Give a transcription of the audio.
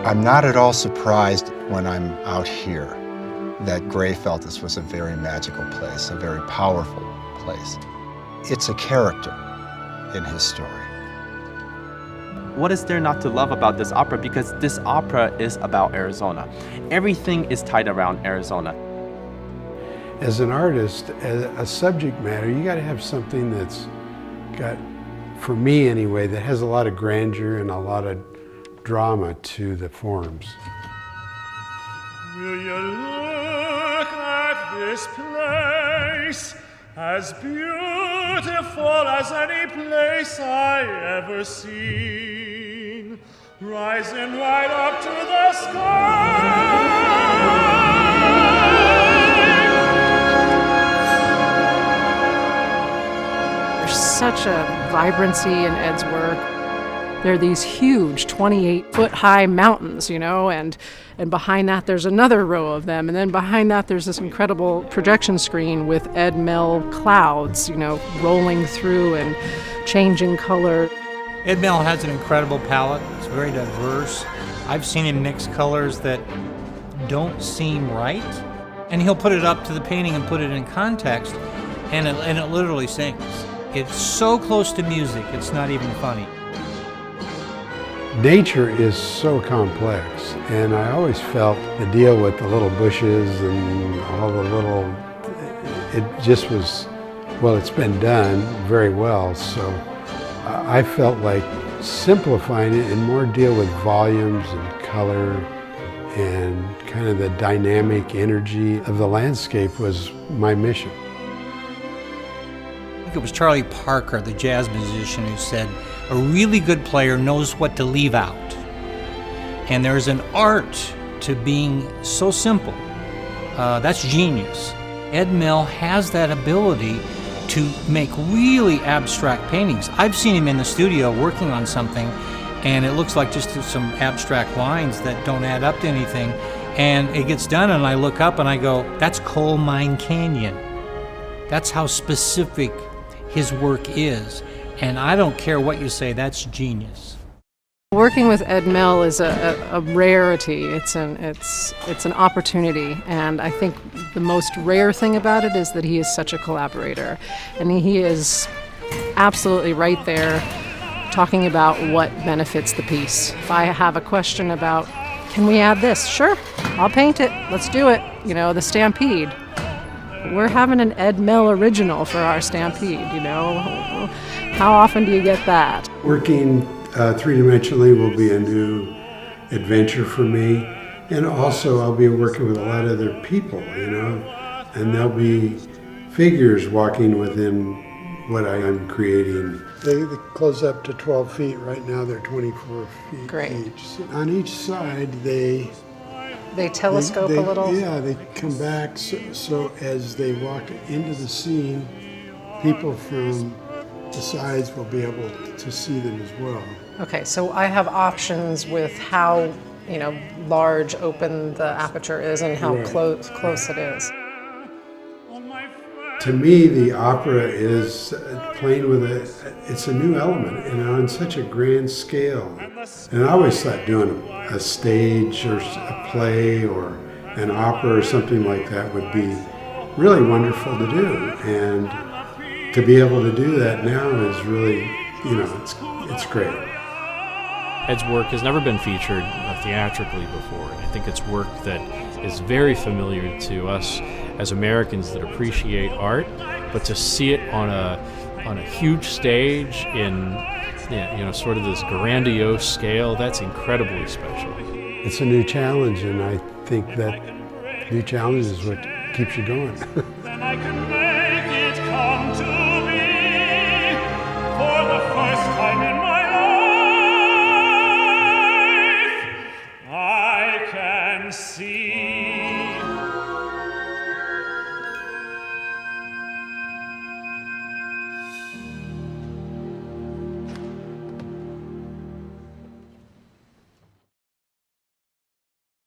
I'm not at all surprised when I'm out here that Gray felt this was a very magical place, a very powerful place. It's a character in his story. What is there not to love about this opera? Because this opera is about Arizona. Everything is tied around Arizona. As an artist, as a subject matter, you got to have something that's got, for me anyway, that has a lot of grandeur and a lot of drama to the forms. Will you look at this place, as beautiful as any place I ever seen, rising right up to the sky. There's such a vibrancy in Ed's work. There are these huge 28-foot high mountains, and behind that there's another row of them. And then behind that there's this incredible projection screen with Ed Mell clouds, rolling through and changing color. Ed Mell has an incredible palette. It's very diverse. I've seen him mix colors that don't seem right. And he'll put it up to the painting and put it in context, and it literally sings. It's so close to music, it's not even funny. Nature is so complex, and I always felt the deal with the little bushes and all the little, it just was, well, it's been done very well, so I felt like simplifying it and more deal with volumes and color and kind of the dynamic energy of the landscape was my mission. I think it was Charlie Parker, the jazz musician, who said, a really good player knows what to leave out. And there's an art to being so simple. That's genius. Ed Mell has that ability to make really abstract paintings. I've seen him in the studio working on something, and it looks like just some abstract lines that don't add up to anything. And it gets done, and I look up and I go, that's Coal Mine Canyon. That's how specific his work is. And I don't care what you say, that's genius. Working with Ed Mell is a rarity. It's an opportunity, and I think the most rare thing about it is that he is such a collaborator, and he is absolutely right there talking about what benefits the piece. If I have a question about, can we add this? Sure, I'll paint it. Let's do it. The Stampede. We're having an Ed Mell original for our Stampede. How often do you get that? Working three-dimensionally will be a new adventure for me, and also I'll be working with a lot of other people, and there'll be figures walking within what I am creating. They close up to 12 feet. Right now they're 24 feet. Great. Each. On each side they telescope a little? Yeah, they come back so as they walk into the scene, people from the sides will be able to see them as well. Okay, so I have options with how, large open the aperture is and how close it is. To me, the opera is playing with it's a new element, on such a grand scale. And I always thought doing a stage or a play or an opera or something like that would be really wonderful to do. And to be able to do that now is really, it's great. Ed's work has never been featured theatrically before, and I think it's work that is very familiar to us as Americans that appreciate art, but to see it on a huge stage in sort of this grandiose scale, that's incredibly special. It's a new challenge, and I think that new challenge is what keeps you going. Then I can make it come to me for the first time in my life. I can see